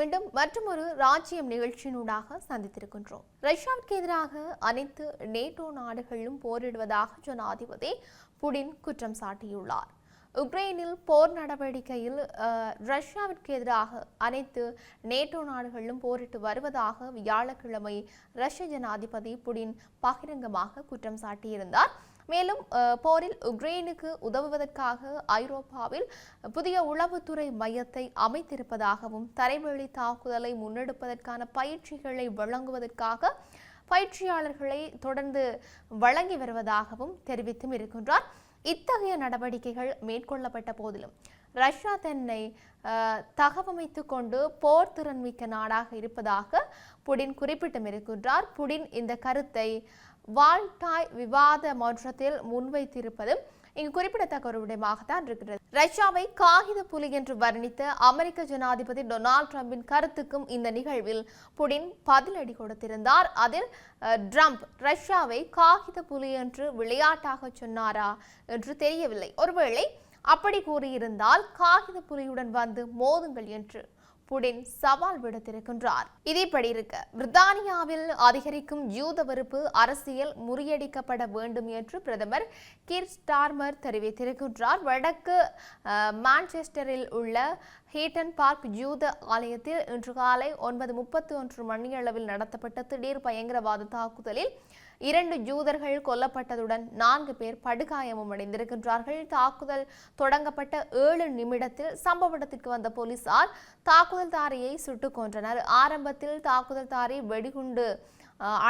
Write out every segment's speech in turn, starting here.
மீண்டும் மற்றொரு ராஜ்யம் நிகழ்ச்சியினூடாக சந்தித்திருக்கின்றோம். ரஷ்யாவிற்கு எதிராக அனைத்து நேட்டோ நாடுகளும் போரிடுவதாக ஜனாதிபதி புடின் குற்றம் சாட்டியுள்ளார். உக்ரைனில் போர் நடவடிக்கையில் ரஷ்யாவிற்கு எதிராக அனைத்து நேட்டோ நாடுகளும் போரிட்டு வருவதாக வியாழக்கிழமை ரஷ்ய ஜனாதிபதி புடின் பகிரங்கமாக குற்றம் சாட்டியிருந்தார். மேலும் போரில் உக்ரைனுக்கு உதவுவதற்காக ஐரோப்பாவில் புதிய உளவுத்துறை மையத்தை அமைத்திருப்பதாகவும் தரைவழி தாக்குதலை முன்னெடுப்பதற்கான பயிற்சிகளை வழங்குவதற்காக பயிற்சியாளர்களை தொடர்ந்து வழங்கி வருவதாகவும் தெரிவித்தும் இருக்கின்றார். இத்தகைய நடவடிக்கைகள் மேற்கொள்ளப்பட்ட போதிலும் ரஷ்யா தன்னை தகவமைத்துக் கொண்டு போர் திறன்மிக்க நாடாக இருப்பதாக புடின் குறிப்பிட்டும் இருக்கின்றார். புடின் இந்த கருத்தை வால்டாய் விவாத மன்றத்தில் முன்வைத்திருப்பதும் இங்கு குறிப்பிடத்தக்க ஒரு விடயமாகத்தான் இருக்கிறது. ரஷ்யாவை காகித புலி என்று வர்ணித்த அமெரிக்க ஜனாதிபதி டொனால்ட் ட்ரம்பின் கருத்துக்கும் இந்த நிகழ்வில் புடின் பதிலடி கொடுத்திருந்தார். அதில் ட்ரம்ப் ரஷ்யாவை காகித புலி என்று விளையாட்டாக சொன்னாரா என்று தெரியவில்லை. ஒருவேளை அப்படி கூறியிருந்தால் காகித புலியுடன் வந்து மோதுங்கள் என்று புடின் சவால் விடுத்திருக்கின்றார். இதேபடி இருக்க பிரித்தானியாவில் அதிகரிக்கும் யூத வெறுப்பு அரசியல் முறியடிக்கப்பட வேண்டும் என்று பிரதமர் கீர் ஸ்டார்மர் தெரிவித்திருக்கின்றார். வடக்கு மான்செஸ்டரில் உள்ள ஹீட்டன் பார்க் யூத ஆலயத்தில் இன்று காலை 9:31 மணியளவில் நடத்தப்பட்ட திடீர் பயங்கரவாத தாக்குதலில் 2 யூதர்கள் கொல்லப்பட்டதுடன் 4 பேர் படுகாயமும் அடைந்திருக்கின்றார்கள். தாக்குதல் தொடங்கப்பட்ட 7 நிமிடத்தில் சம்பவ இடத்திற்கு வந்த போலீசார் தாக்குதல்தாரியை சுட்டுக் கொன்றனர். ஆரம்பத்தில் தாக்குதல்தாரி வெடிகுண்டு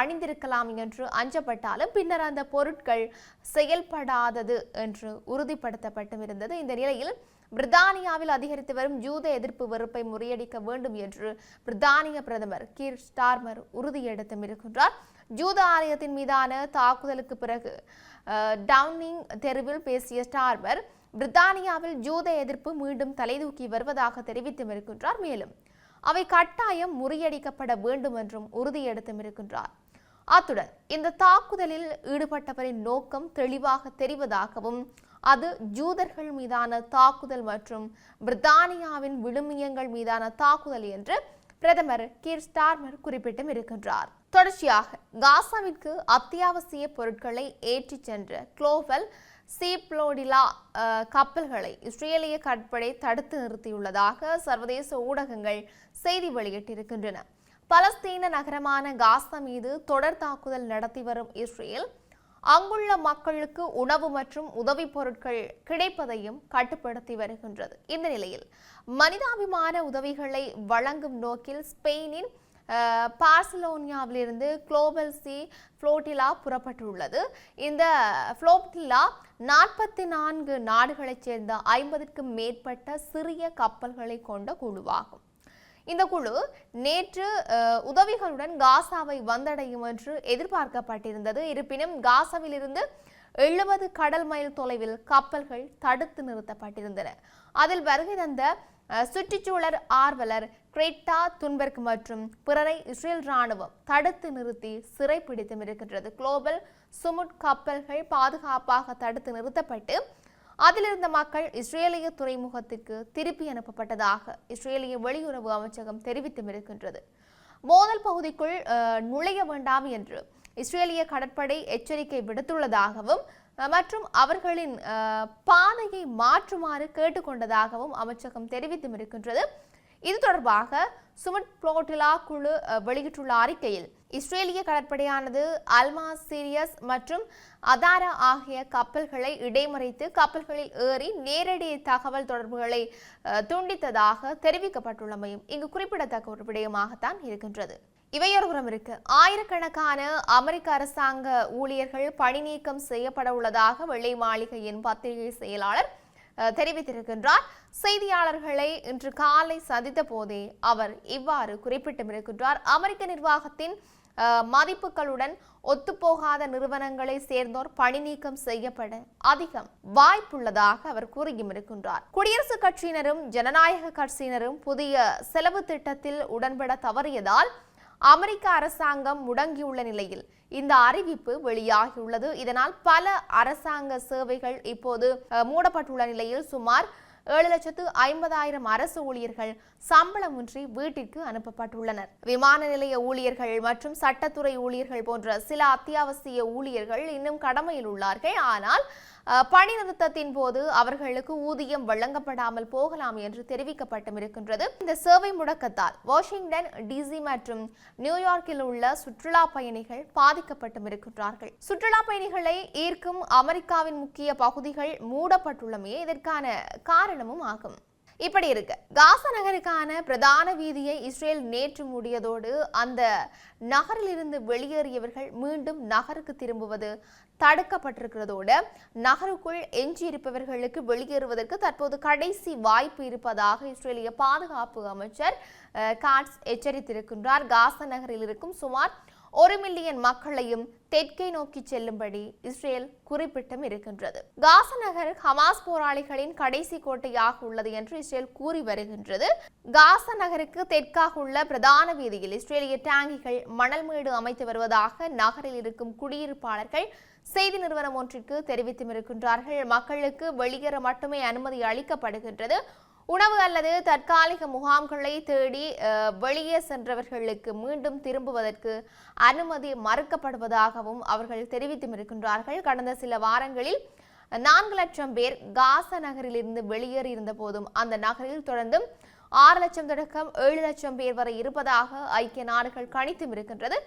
அணிந்திருக்கலாம் என்று அஞ்சப்பட்டாலும் பின்னர் அந்த பொருட்கள் செயல்படாதது என்று உறுதிப்படுத்தப்பட்டும் இருந்தது. இந்த நிலையில் பிரித்தானியாவில் அதிகரித்து வரும் யூத எதிர்ப்பு வெறுப்பை முறியடிக்க வேண்டும் என்று பிரித்தானிய பிரதமர் கீர் ஸ்டார்மர் உறுதியெடுத்தும் இருக்கின்றார். யூத ஆலயத்தின் மீதான தாக்குதலுக்கு பிறகு டவுனிங் தெருவில் பேசிய ஸ்டார்மர் பிரித்தானியாவில் யூத எதிர்ப்பு மீண்டும் தலைதூக்கி வருவதாக தெரிவித்தும் இருக்கின்றார். மேலும் அவை கட்டாயம் முறியடிக்கப்பட வேண்டும் என்றும் உறுதியெடுத்தும் இருக்கின்றார். அத்துடன் இந்த தாக்குதலில் ஈடுபட்டவரின் நோக்கம் தெளிவாக தெரிவதாகவும் அது யூதர்கள் மீதான தாக்குதல் மற்றும் பிரித்தானியாவின் விழுமியங்கள் மீதான தாக்குதல் என்று பிரதமர் கீர் ஸ்டார்மர் குறிப்பிட்டும் இருக்கின்றார். தொடர்ச்சியாக காசாவிற்கு அத்தியாவசிய பொருட்களை ஏற்றிச் சென்ற குளோபல் சீப்ளோடிலா கப்பல்களை இஸ்ரேலிய கடற்படை தடுத்து நிறுத்தியுள்ளதாக சர்வதேச ஊடகங்கள் செய்தி வெளியிட்டிருக்கின்றன. பலஸ்தீன நகரமான காசா மீது தொடர் தாக்குதல் நடத்தி வரும் இஸ்ரேல் அங்குள்ள மக்களுக்கு உணவு மற்றும் உதவி பொருட்கள் கிடைப்பதையும் கட்டுப்படுத்தி வருகின்றது. இந்த நிலையில் மனிதாபிமான உதவிகளை வழங்கும் நோக்கில் ஸ்பெயினின் பார்சிலோனியாவிலிருந்து குளோபல் சி புளோட்டிலா புறப்பட்டுள்ளது. இந்த புளோட்டிலா 44 நாடுகளைச் சேர்ந்த 50க்கும் மேற்பட்ட சிறிய கப்பல்களை கொண்ட குழுவாகும். இந்த குழு நேற்று உதவிகளுடன் காசாவை வந்தடையும் என்று எதிர்பார்க்கப்பட்டிருந்தது. இருப்பினும் காசாவிலிருந்து 70 கடல் மைல் தொலைவில் கப்பல்கள் தடுத்து நிறுத்தப்பட்டிருந்தன. அதில் வருகை தந்த சுற்றுச்சூழல் ஆர்வலர் கிரெட்டா துன்பெர்க் மற்றும் பிறரை இஸ்ரேல் ராணுவம் தடுத்து நிறுத்தி சிறைப்பிடித்தும் இருக்கின்றது. குளோபல் சுமுட் கப்பல்கள் பாதுகாப்பாக தடுத்து நிறுத்தப்பட்டு அதிலிருந்த மக்கள் இஸ்ரேலிய துறைமுகத்திற்கு திருப்பி அனுப்பப்பட்டதாக இஸ்ரேலிய வெளியுறவு அமைச்சகம் தெரிவித்தும் இருக்கின்றது. மோதல் பகுதிக்குள் நுழைய வேண்டாம் என்று இஸ்ரேலிய கடற்படை எச்சரிக்கை விடுத்துள்ளதாகவும் மற்றும் அவர்களின் பாதையை மாற்றுமாறு கேட்டுக்கொண்டதாகவும் அமைச்சகம் தெரிவித்தும் இருக்கின்றது. இது தொடர்பாக சுமுட் புளோட்டிலா குழு வெளியிட்டுள்ள அறிக்கையில் இஸ்ரேலிய கடற்படையானது அல்மாசிரியஸ் மற்றும் அதாரா ஆகிய கப்பல்களை இடைமறித்து கப்பல்களில் ஏறி நேரடி தகவல் தொடர்புகளை துண்டித்ததாக தெரிவிக்கப்பட்டுள்ளமையும் இங்கு குறிப்பிடத்தக்க ஒரு விடயமாகத்தான் இருக்கின்றது. இவையொருபுறம் இருக்கு, ஆயிரக்கணக்கான அமெரிக்க அரசாங்க ஊழியர்கள் பணி நீக்கம் செய்யப்பட உள்ளதாக வெள்ளை மாளிகையின் பத்திரிகை செயலாளர் தெரிவித்திருக்கின்றார். செய்தியாளர்களை இன்று காலை சந்தித்த போதே அவர் இவ்வாறு குறிப்பிட்டும் இருக்கின்றார். அமெரிக்க நிர்வாகத்தின் மதிப்புகளுடன் ஒத்துப்போகாத நிறுவனங்களை சேர்ந்தோர் பணி நீக்கம் செய்யப்பட அதிகம் வாய்ப்புள்ளதாக அவர் கூறியும் இருக்கின்றார். குடியரசுக் கட்சியினரும் ஜனநாயக கட்சியினரும் புதிய செலவு திட்டத்தில் உடன்பட தவறியதால் அமெரிக்க அரசாங்கம் முடங்கியுள்ள நிலையில் இந்த அறிவிப்பு வெளியாகியுள்ளது. இதனால் பல அரசாங்க சேவைகள் இப்போது மூடப்பட்டுள்ள நிலையில் சுமார் 7,50,000 அரசு ஊழியர்கள் சம்பளமின்றி வீட்டிற்கு அனுப்பப்பட்டுள்ளனர். விமான நிலைய ஊழியர்கள் மற்றும் சட்டத்துறை ஊழியர்கள் போன்ற சில அத்தியாவசிய ஊழியர்கள் இன்னும் கடமையில் உள்ளார்கள். ஆனால் பணி நிறுத்தத்தின் போது அவர்களுக்கு ஊதியம் வழங்கப்படாமல் போகலாம் என்று தெரிவிக்கப்பட்டிருக்கின்றது. இந்த சேவை முடக்கத்தால் வாஷிங்டன் டிசி மற்றும் நியூயார்க்கில் உள்ள சுற்றுலா பயணிகள் பாதிக்கப்பட்டிருக்கின்றார்கள். சுற்றுலா பயணிகளை ஈர்க்கும் அமெரிக்காவின் முக்கிய பகுதிகள் மூடப்பட்டுள்ளமே இதற்கான காரணமும் ஆகும். இப்படி இருக்கு, காசா நகருக்கான பிரதான வீதியை இஸ்ரேல் நேற்று மூடியதோடு அந்த நகரிலிருந்து வெளியேறியவர்கள் மீண்டும் நகருக்கு திரும்புவது தடுக்கப்பட்டிருக்கிறதோடு நகருக்குள் எஞ்சியிருப்பவர்களுக்கு வெளியேறுவதற்கு தற்போது கடைசி வாய்ப்பு இருப்பதாக இஸ்ரேலிய பாதுகாப்பு அமைச்சர் காட்ஸ் எச்சரித்திருக்கின்றார். காசா நகரில் இருக்கும் சுமார் 1 மில்லியன் மக்களையும் தெற்கை நோக்கி செல்லும்படி இஸ்ரேல் குறிப்பிட்டும் இருக்கின்றது. காசா நகர் ஹமாஸ் போராளிகளின் கடைசி கோட்டையாக உள்ளது என்று இஸ்ரேல் கூறி வருகின்றது. காசா நகருக்கு தெற்காக உள்ள பிரதான வீதியில் இஸ்ரேலிய டாங்கிகள் மணல் மேடு அமைத்து வருவதாக நகரில் இருக்கும் குடியிருப்பாளர்கள் செய்தி நிறுவனம் ஒன்றிற்கு தெரிவித்தும் இருக்கின்றார்கள். மக்களுக்கு வெளியேற மட்டுமே அனுமதி அளிக்கப்படுகின்றது. உணவு அல்லது தற்காலிக முகாம்களை தேடி வெளியே சென்றவர்களுக்கு மீண்டும் திரும்புவதற்கு அனுமதி மறுக்கப்படுவதாகவும் அவர்கள் தெரிவித்தும் இருக்கின்றார்கள். கடந்த சில வாரங்களில் 4 லட்சம் பேர் காசா நகரிலிருந்து வெளியேறியிருந்த போதும் அந்த நகரில் தொடர்ந்தும் 6 லட்சம் தொடக்கம் 7 லட்சம் பேர் வரை இருப்பதாக ஐக்கிய நாடுகள் கணித்தும் இருக்கின்றது.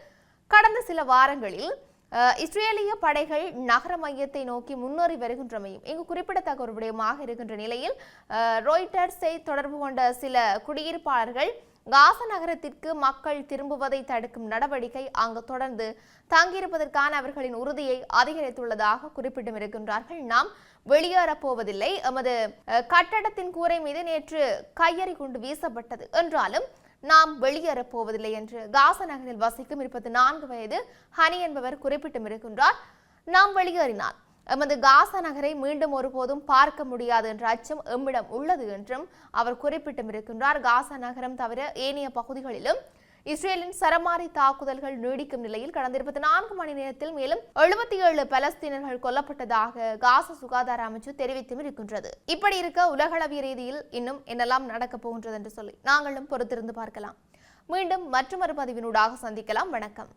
கடந்த சில வாரங்களில் இஸ்ரேலிய படைகள் நகர மையத்தை நோக்கி முன்னேறி வருகின்றமையும் இங்கு குறிப்பிடத்தக்க ஒரு விடயமாக இருக்கின்ற நிலையில் ராய்ட்டர்ஸை தொடர்பு கொண்ட சில குடியிருப்பாளர்கள் காசா நகரத்திற்கு மக்கள் திரும்புவதை தடுக்கும் நடவடிக்கை அங்கு தொடர்ந்து தங்கியிருப்பதற்கான அவர்களின் உறுதியை அதிகரித்துள்ளதாக குறிப்பிட்டும் இருக்கின்றார்கள். நாம் வெளியேறப் போவதில்லை, எமது கட்டடத்தின் கூரை மீது நேற்று கையெறி குண்டு வீசப்பட்டது என்றாலும் நாம் வெளியேறப் போவதில்லை என்று காசா நகரில் வசிக்கும் 24 வயது ஹனி என்பவர் குறிப்பிட்டும் இருக்கின்றார். நாம் வெளியேறினால் எமது காசா நகரை மீண்டும் ஒருபோதும் பார்க்க முடியாது என்ற அச்சம் எம்மிடம் உள்ளது என்றும் அவர் குறிப்பிட்டும் இருக்கின்றார். காசா நகரம் தவிர ஏனைய பகுதிகளிலும் இஸ்ரேலின் சரமாரி தாக்குதல்கள் நீடிக்கும் நிலையில் கடந்த 24 மணி நேரத்தில் மேலும் 77 பலஸ்தீனர்கள் கொல்லப்பட்டதாக காசா சுகாதார அமைச்சு தெரிவித்தும் இருக்கின்றது. இப்படி இருக்க உலகளவிய ரீதியில் இன்னும் என்னெல்லாம் நடக்கப் போகின்றது என்று சொல்லி நாங்களும் பொறுத்திருந்து பார்க்கலாம். மீண்டும் மற்றொரு பதிவினூடாக சந்திக்கலாம். வணக்கம்.